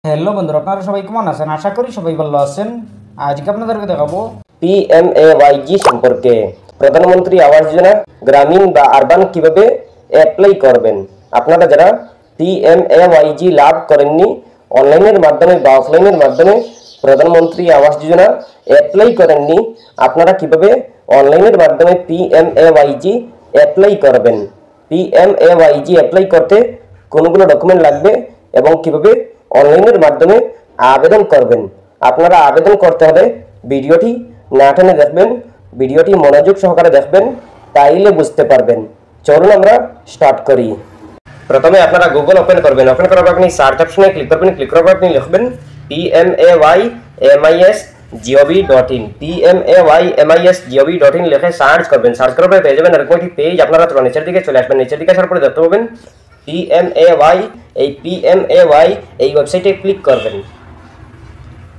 Hello বন্ধুরা, আপনারা সবাই কেমন আছেন? আশা করি সবাই ভালো আছেন। আজকে আপনাদেরকে দেখাবো পিএমএওয়াইজি সম্পর্কে। প্রধানমন্ত্রী আবাস যোজনা গ্রামীণ বা আরবান কিভাবে অ্যাপ্লাই করবেন। আপনারা যারা পিএমএওয়াইজি লাভ করেননি, অনলাইনের মাধ্যমে বা অফলাইনের মাধ্যমে প্রধানমন্ত্রী আবাস যোজনা অ্যাপ্লাই করেননি, আপনারা কিভাবে অনলাইনের মাধ্যমে পিএমএওয়াইজি অ্যাপ্লাই করবেন। পিএমএওয়াইজি অ্যাপ্লাই করতে কোনগুলো ডকুমেন্ট লাগবে এবং কিভাবে অনলাইনের মাধ্যমে আবেদন করবেন। আপনারা আবেদন করতে হলে ভিডিওটি না টেনে দেখবেন, ভিডিওটি মনোযোগ সহকারে দেখবেন, তাইলে বুঝতে পারবেন। চলুন আমরা স্টার্ট করি। প্রথমে আপনারা গুগল ওপেন করবেন। ওপেন করার পর আপনি সার্চ অপশনে ক্লিক করবেন। ক্লিক করার পর আপনি লিখবেন PMAYMISGOV.in। PMAYMISGOV.in লিখে সার্চ করবেন। সার্চ করার পরে পেয়ে যাবেন এরকম একটি পেজ। আপনারা তো নিচের দিকে চলে আসবেন। নিচের দিকে আসার পরে দেখতে পাবেন PMAY। এই PMAY এই ওয়েবসাইটে ক্লিক করবেন।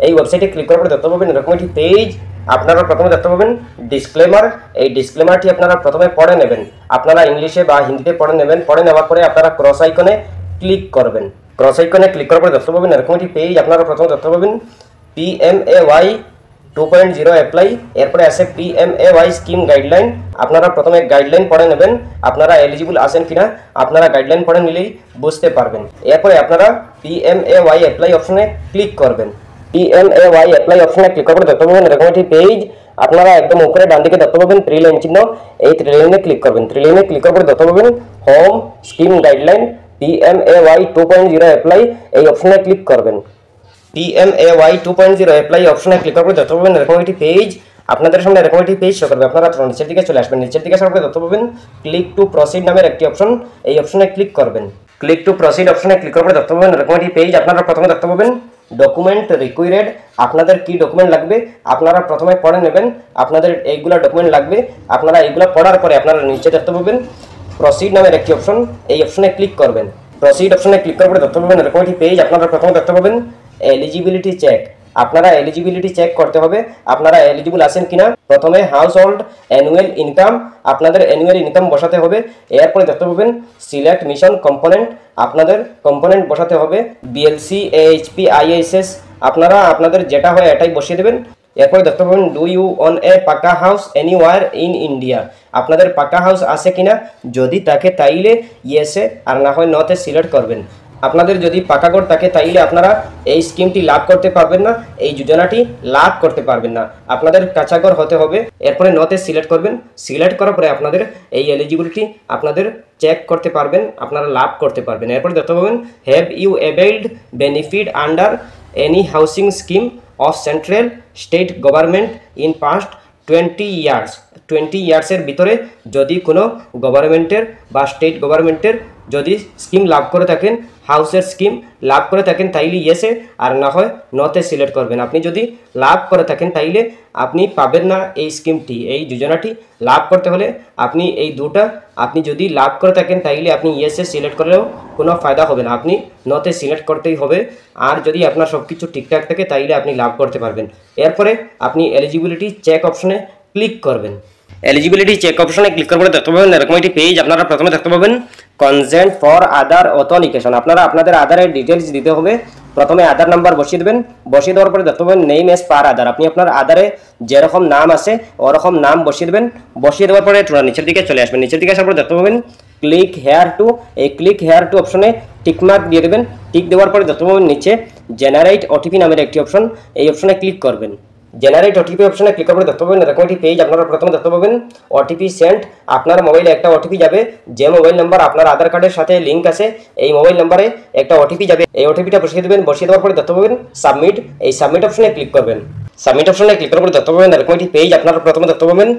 এই ওয়েবসাইটে ক্লিক করার পরে দেখতে পাবেন এরকম একটি পেজ। আপনারা প্রথমে দেখতে পাবেন ডিসক্লেমার। এই ডিসক্লেমারটি আপনারা প্রথমে পড়ে নেবেন। আপনারা ইংলিশে বা হিন্দিতে পড়ে নেবেন। পড়ে নেওয়ার পরে আপনারা ক্রস আইকনে ক্লিক করবেন। ক্রস আইকনে ক্লিক করার পরে দেখতে পাবেন এরকম একটি পেজ। আপনারা প্রথমে দেখতে পাবেন PMAY 2.0 অ্যাপ্লাই। এরপরে আছে PMAY স্কিম গাইডলাইন। আপনারা প্রথমে গাইডলাইন পড়ে নেবেন, আপনারা এলিজিবল আছেন কিনা আপনারা গাইডলাইন পড়ে নিলেই বুঝতে পারবেন। এরপরে আপনারা PMAY অ্যাপ্লাই অপশনে ক্লিক করবেন। PMAY অ্যাপ্লাই অপশনে ক্লিক করে দেখতে পাবেন এরকম একটি পেজ। আপনারা একদম উপরে ডান দিকে দেখতে পাবেন 3 লাইন চিহ্ন। এই 3 লাইনে ক্লিক করবেন। 3 লাইনে ক্লিক করে দেখতে পাবেন home scheme guideline PMAY 2.0 apply. এই অপশনে ক্লিক করবেন। PMAY 2.0 অ্যাপ্লাই অপশনে ক্লিক করে দেখতে পাবেন এরকম একটি পেজ। আপনাদের সামনে এরকম একটি পেজ শো করবে। আপনারা নিচের দিকে চলে আসবেন। নিচের দিকে আসার পরে দেখতে পাবেন ক্লিক টু প্রসিড নামের একটি অপশন। এই অপশনে ক্লিক করবেন। ক্লিক টু প্রসিড অপশনে ক্লিক করে দেখতে পাবেন এরকম একটি পেজ। আপনারা প্রথমে দেখতে পাবেন ডকুমেন্ট রিকোয়ার্ড। আপনাদের কি ডকুমেন্ট লাগবে আপনারা প্রথমে পড়ে নেবেন। আপনাদের এইগুলা ডকুমেন্ট লাগবে। আপনারা এইগুলা পড়ার পরে আপনারা নিচে দেখতে পাবেন প্রসিড নামের একটি অপশন। এই অপশনে ক্লিক করবেন। প্রসিড অপশনে ক্লিক করার পরে দেখতে পাবেন এরকম একটি পেজ। আপনারা প্রথমে দেখতে পাবেন এলিজিবিলিটি চেক। আপনারা এলিজিবিলিটি চেক করতে হবে আপনারা এলিজিবল আছেন কিনা। প্রথমে হাউস হোল্ড অ্যানুয়াল ইনকাম, আপনাদের অ্যানুয়াল ইনকাম বসাতে হবে। এরপরে দেখতে পাবেন সিলেক্ট মিশন কম্পোনেন্ট, আপনাদের কম্পোনেন্ট বসাতে হবে BLC AHP ISS। আপনারা আপনাদের যেটা হয় এটাই বসিয়ে দেবেন। এরপরে দেখতে পাবেন ডু ইউ ওন এ পাকা হাউস এনিওয়ার ইন ইন্ডিয়া। আপনাদের পাকা হাউস আছে কিনা, যদি থাকে তাইলে ইয়েসে আর না হয় নতে সিলেক্ট করবেন। আপনাদের যদি পাকা ঘর থাকে তাইলে আপনারা এই স্কিমটি লাভ করতে পারবেন না, এই যোজনাটি লাভ করতে পারবেন না। আপনাদের কাঁচা ঘর হতে হবে। এরপরে নতে সিলেক্ট করবেন। সিলেক্ট করার পরে আপনাদের এই এলিজিবিলিটি আপনাদের চেক করতে পারবেন, আপনারা লাভ করতে পারবেন। এরপরে দেখতে পাবেন have you availed benefit under any housing scheme of central state government in past 20 years. 20 ইয়ার্সের ভিতরে যদি কোনো গভর্নমেন্টের বা স্টেট গভর্নমেন্টের যদি স্কিম লাভ করে থাকেন, হাউসের স্কিম লাভ করে থাকেন তাইলে ইয়েসে আর না হয় নতে সিলেক্ট করবেন। আপনি যদি লাভ করে থাকেন তাইলে আপনি পাবেন না এই স্কিমটি। এই যোজনাটি লাভ করতে হলে আপনি এই দুটা আপনি যদি লাভ করে থাকেন তাইলে আপনি ইয়েসে সিলেক্ট করলেও কোনো ফায়দা হবে না, আপনি নতে সিলেক্ট করতেই হবে। আর যদি আপনার সব কিছু ঠিকঠাক থাকে তাইলে আপনি লাভ করতে পারবেন। এরপরে আপনি এলিজিবিলিটি চেক অপশনে ক্লিক করবেন। এলিজিবিলিটি চেক অপশনে ক্লিক করার পরে দেখতে পাবেন এরকম একটি পেজ। আপনারা প্রথমে দেখতে পাবেন কনসেন্ট ফর আধার অথেন্টিকেশন। আপনারা আপনাদের আধারের ডিটেলস দিতে হবে। প্রথমে আধার নাম্বার বসিয়ে দেবেন। বসিয়ে দেওয়ার পরে দেখতে পাবেন নেম এস পার আধার। আপনি আপনার আধারে যেরকম নাম আছে ওরকম নাম বসিয়ে দেবেন। বসিয়ে দেওয়ার পরে নিচের দিকে চলে আসবেন। নিচের দিকে আসার পরে দেখতে পাবেন ক্লিক হেয়ার টু। এই ক্লিক হেয়ার টু অপশনে টিকমার্ক দিয়ে দেবেন। টিক দেওয়ার পরে দেখতে পাবেন নিচে জেনারেট ওটিপি নামের একটি অপশন। এই অপশনে ক্লিক করবেন। জেনারেট ওটিপি অপশনে ক্লিক করে দেখতে পাবেন এরকম একটি পেজ। আপনারা প্রথমে দেখতে পাবেন ওটিপি সেন্ট। আপনার মোবাইলে একটা ওটিপি যাবে। যে মোবাইল নাম্বার আপনার আধার কার্ডের সাথে লিঙ্ক আছে এই মোবাইল নাম্বারে একটা ওটিপি যাবে। এই ওটিপিটা বসিয়ে দেবেন। বসিয়ে দেওয়ার পরে দেখতে পাবেন সাবমিট। এই সাবমিট অপশনে ক্লিক করবেন। সাবমিট অপশনে ক্লিক করার পরে দেখতে পাবেন এরকম একটি পেজ। আপনারা প্রথমে দেখতে পাবেন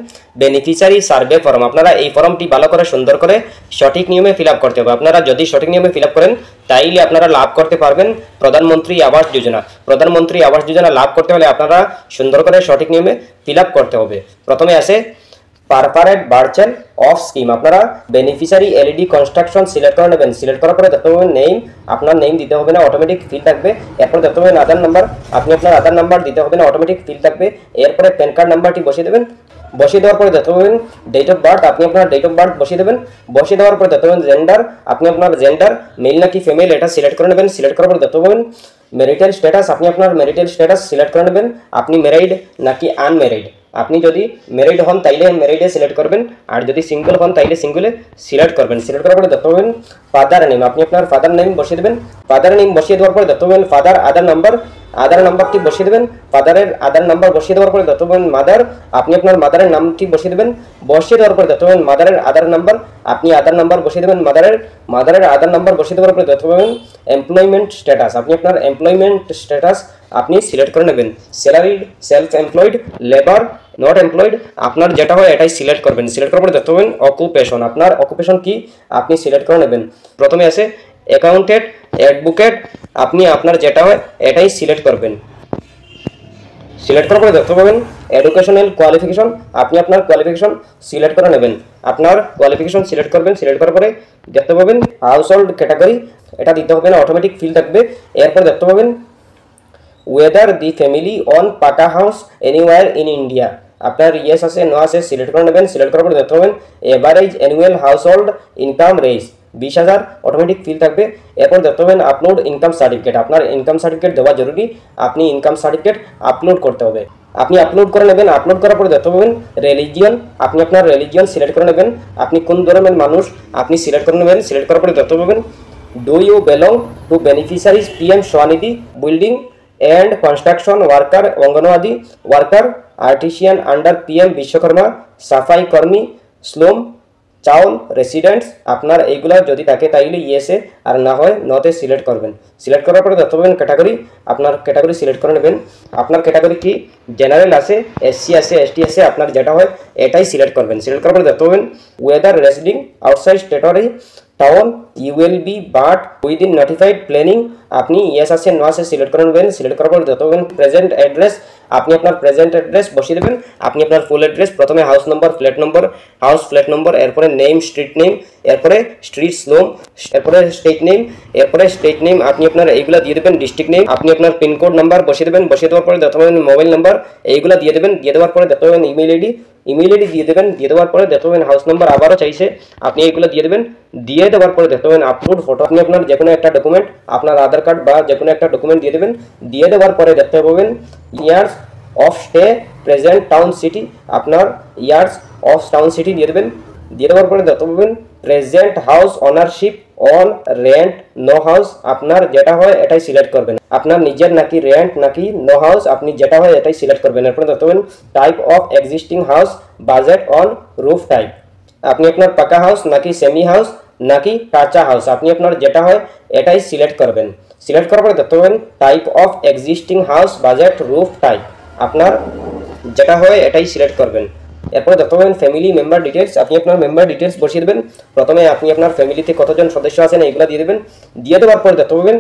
বেনিফিশিয়ারি সার্ভে ফর্ম। আপনারা এই ফর্মটি ভালো করে সুন্দর করে সঠিক নিয়মে ফিল আপ করতে হবে। আপনারা যদি সঠিক নিয়মে ফিল আপ করেন তাইলে আপনারা লাভ করতে পারবেন প্রধানমন্ত্রী আবাস যোজনা। প্রধানমন্ত্রী আবাস যোজনা লাভ করতে হলে আপনারা সুন্দর করে সঠিক নিয়মে ফিল আপ করতে হবে। প্রথমে আছে পারপারেট ভার্চুয়াল অফ স্কিম আপনারা বেনিফিশিয়ারি এলইডি কনস্ট্রাকশন সিলেক্ট করে নেবেন। সিলেক্ট করার পরে দেখতে পাবেন নেম, আপনার নেম দিতে হবে না, অটোমেটিক ফিল থাকবে। এরপরে দেখতে পাবেন আধার নাম্বার, আপনি আপনার আধার নাম্বার দিতে হবে না, অটোমেটিক ফিল থাকবে। এরপরে প্যান কার্ড নাম্বারটি বসিয়ে দেবেন। বসিয়ে দেওয়ার পরে দেখতে পাবেন ডেট অফ বার্থ, আপনি আপনার ডেট অফ বার্থ বসিয়ে দেবেন। বসিয়ে দেওয়ার পরে দেখতে পাবেন জেন্ডার, আপনি আপনার জেন্ডার মেল নাকি ফিমেল এটা সিলেক্ট করে নেবেন। সিলেক্ট করার পরে দেখতে পাবেন ম্যারিটাল স্ট্যাটাস, আপনি আপনার ম্যারিটাল স্ট্যাটাস সিলেক্ট করে নেবেন। আপনি ম্যারিড নাকি আনম্যারিড, আপনি যদি ম্যারিড হন তাইলে ম্যারিডে সিলেক্ট করবেন, আর যদি সিঙ্গেল হন তাইলে সিঙ্গেলে সিলেক্ট করবেন। সিলেক্ট করার পরে দেখতে পাবেন ফাদার নেম, আপনি আপনার ফাদার নেম বসিয়ে দেবেন। ফাদার নেম বসিয়ে দেওয়ার পরে দেখতে পাবেন ফাদার আধার নাম্বার, আধার নাম্বারটি বসিয়ে দেবেন। ফাদারের আধার নাম্বার বসিয়ে দেওয়ার পরে দেখতে পাবেন মাদার, আপনি আপনার মাদারের নামটি বসিয়ে দেবেন। বসিয়ে দেওয়ার পরে দেখতে পাবেন মাদারের আধার নাম্বার, আপনি আধার নাম্বার বসিয়ে দেবেন। মাদারের আধার নাম্বার বসিয়ে দেওয়ার পরে দেখতে পাবেন এমপ্লয়মেন্ট স্ট্যাটাস, আপনি আপনার এমপ্লয়মেন্ট স্ট্যাটাস আপনি সিলেক্ট করে নেবেন। Salaried, self employed, labour, not employed, আপনার যেটা হয় এটাই সিলেক্ট করবেন। সিলেক্ট করার পরে দেখতে পাবেন অকুপেশন, আপনার অকুপেশন কি আপনি সিলেক্ট করে নেবেন। প্রথমে আছে অ্যাকাউন্টেন্ট, অ্যাডভোকেট, আপনি আপনার যেটা হয় এটাই সিলেক্ট করবেন। সিলেক্ট করার পরে দেখতে পাবেন এডুকেশনাল কোয়ালিফিকেশন, আপনি আপনার কোয়ালিফিকেশন সিলেক্ট করে নেবেন। আপনার কোয়ালিফিকেশন সিলেক্ট করবেন। সিলেক্ট করার পরে দেখতে পাবেন হাউস হোল্ড ক্যাটাগরি, এটা দিতে হবে না, অটোমেটিক ফিল থাকবে। এরপর দেখতে পাবেন whether the family own pucca house anywhere in India, আপনার ইয়েস আছে নো আছে সিলেক্ট করে নেবেন। সিলেক্ট করার পরে দেখতে পাবেন average annual household income range 20,000, automatic fill থাকবে। এরপর দেখতে পাবেন আপলোড ইনকাম সার্টিফিকেট, আপনার ইনকাম সার্টিফিকেট দেওয়া জরুরি, আপনি ইনকাম সার্টিফিকেট আপলোড করতে হবে, আপনি আপলোড করে নেবেন। আপলোড করার পরে দেখতে পাবেন রিলিজিয়ন, আপনি আপনার রিলিজিয়ন সিলেক্ট করে নেবেন, আপনি কোন ধর্মের মানুষ আপনি সিলেক্ট করে নেবেন। সিলেক্ট করার পরে দেখতে পাবেন do you belong to beneficiaries PM Svanidhi, building and construction worker, anganwadi worker, artisan under PM Vishwakarma, safai karmi, স্লুম, চাউল, রেসিডেন্টস, আপনার এইগুলো যদি থাকে তাইলে ইয়েসে, আর না হয় নতে সিলেক্ট করবেন। সিলেক্ট করার পরে দেখতে পাবেন ক্যাটাগরি, আপনার ক্যাটাগরি সিলেক্ট করে নেবেন। আপনার ক্যাটাগরি কি জেনারেল আছে, এসসি আছে, এসটি আছে, আপনার যেটা হয় এটাই সিলেক্ট করবেন। সিলেক্ট করার পরে দেখতে পাবেন whether residing outside territory town you will be but within notified planning, আপনি ইয়েস আছে নো আছে সিলেক্ট করে নেবেন। সিলেক্ট করার পরে দেখতে পাবেন প্রেজেন্ট অ্যাড্রেস, আপনি আপনার প্রেজেন্ট অ্যাড্রেস বসিয়ে দেবেন। আপনি আপনার ফুল অ্যাড্রেস, প্রথমে হাউস নম্বর, ফ্ল্যাট নম্বর, হাউস ফ্ল্যাট নম্বর, এরপরে নেম, স্ট্রিট নেম, এরপরে স্ট্রিট স্লোম, এরপরে স্টেট নেম, এরপরে স্টেট নেম আপনি আপনার এইগুলা দিয়ে দেবেন। ডিস্ট্রিক্ট নেম, আপনি আপনার পিনকোড নাম্বার বসিয়ে দেবেন। বসিয়ে দেওয়ার পরে দেখতে পাবেন মোবাইল নাম্বার, এইগুলা দিয়ে দেবেন। দিয়ে দেওয়ার পরে দেখতে পাবেন ইমেল আইডি, ইমেল আইডি দিয়ে দেবেন। দিয়ে দেওয়ার পরে দেখতে পাবেন হাউস নাম্বার আবারও চাইছে, আপনি এইগুলো দিয়ে দেবেন। দিয়ে দেওয়ার পরে দেখতে পাবেন আপলোড ফটো, আপনি আপনার যে কোনো একটা ডকুমেন্ট, আপনার আধার কার্ড বা যে কোনো একটা ডকুমেন্ট দিয়ে দেবেন। দিয়ে দেওয়ার পরে দেখতে পাবেন years of stay present town city, আপনার ইয়ার্স অফ টাউন সিটি দিয়ে দেবেন। দিয়ে দেওয়ার পরে দেখতে পাবেন present house ownership own rent no house, আপনার যেটা হয় এটাই সিলেক্ট করবেন। আপনার নিজের নাকি রেন্ট নাকি নো হাউস, আপনি যেটা হয় এটাই সিলেক্ট করবেন। এরপরে দেখতে পাবেন type of existing house, budget on roof type, আপনি আপনার পাকা হাউস নাকি সেমি হাউস নাকি কাঁচা হাউস, আপনি আপনার যেটা হয় এটাই সিলেক্ট করবেন। সিলেক্ট করার পরে দেখতে পাবেন type of existing house, budget, roof type, আপনার যেটা হয় এটাই সিলেক্ট করবেন। এরপরে দেখতে পাবেন ফ্যামিলি মেম্বার ডিটেলস, আপনি আপনার মেম্বার ডিটেলস বসিয়ে দেবেন। প্রথমে আপনি আপনার ফ্যামিলিতে কতজন সদস্য আছেন এইগুলো দিয়ে দেবেন। দিয়ে দেওয়ার পর দেখতে পাবেন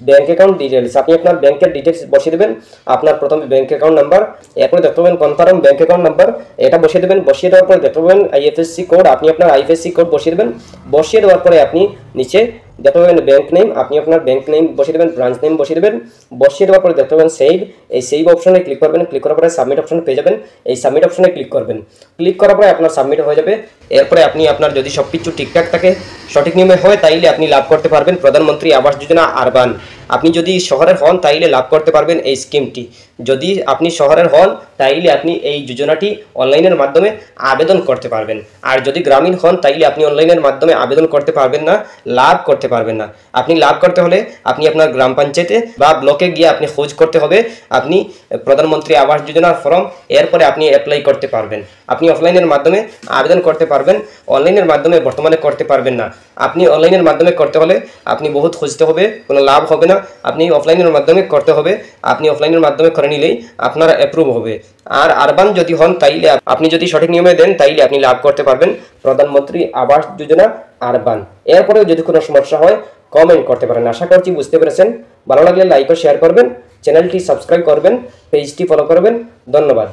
ব্যাঙ্ক অ্যাকাউন্ট ডিটেলস, আপনি আপনার ব্যাংকের ডিটেলস বসিয়ে দেবেন। আপনার প্রথমে ব্যাঙ্ক অ্যাকাউন্ট নাম্বার, এরপরে দেখতে পাবেন কনফার্ম ব্যাঙ্ক অ্যাকাউন্ট নাম্বার, এটা বসিয়ে দেবেন। বসিয়ে দেওয়ার পরে দেখতে পাবেন আইএফএসসি কোড, আপনি আপনার আইএফএসসি কোড বসিয়ে দেবেন। বসিয়ে দেওয়ার পরে আপনি নিচে দেখতে পাবেন ব্যাঙ্ক নেম, আপনি আপনার ব্যাঙ্ক নেম বসিয়ে দেবেন, ব্রাঞ্চ নেম বসিয়ে দেবেন। বসিয়ে দেওয়ার পরে দেখতে পাবেন সেভ, এই সেভ অপশনে ক্লিক করবেন। ক্লিক করার পরে সাবমিট অপশন পেয়ে যাবেন, এই সাবমিট অপশনে ক্লিক করবেন। ক্লিক করার পরে আপনার সাবমিট হয়ে যাবে। এরপরে আপনি আপনার যদি সব কিছু ঠিকঠাক থাকে, সঠিক নিয়মে হয়, তাইলে আপনি লাভ করতে পারবেন প্রধানমন্ত্রী আবাস যোজনা আরবান। আপনি যদি শহরের হন তাইলে লাভ করতে পারবেন এই স্কিমটি। যদি আপনি শহরের হন তাইলে আপনি এই যোজনাটি অনলাইনের মাধ্যমে আবেদন করতে পারবেন। আর যদি গ্রামীণ হন তাইলে আপনি অনলাইনের মাধ্যমে আবেদন করতে পারবেন না, লাভ করতে পারবেন না। আপনি লাভ করতে হলে আপনি আপনার গ্রাম পঞ্চায়েতে বা ব্লকে গিয়ে আপনি খোঁজ করতে হবে আপনি প্রধানমন্ত্রী আবাস যোজনার ফর্ম, এরপরে আপনি অ্যাপ্লাই করতে পারবেন। আপনি অফলাইনের মাধ্যমে আবেদন করতে পারবেন, অনলাইনের মাধ্যমে বর্তমানে করতে পারবেন না। আপনি অনলাইনের মাধ্যমে করতে হলে আপনি বহুত খুঁজতে হবে, কোনো লাভ হবে না। আপনি অফলাইনের মাধ্যমে করতে হবে, আপনি অফলাইনের মাধ্যমে করে নিলেই আপনার অ্যাপ্রুভ হবে। আর আরবান যদি হন তাইলে আপনি যদি সঠিক নিয়মে দেন তাইলে আপনি লাভ করতে পারবেন প্রধানমন্ত্রী আবাস যোজনা আরবান। এরপরেও যদি কোনো সমস্যা হয় কমেন্ট করতে পারেন। আশা করছি বুঝতে পেরেছেন। ভালো লাগলে লাইক ও শেয়ার করবেন, চ্যানেলটি সাবস্ক্রাইব করবেন, পেজটি ফলো করবেন। ধন্যবাদ।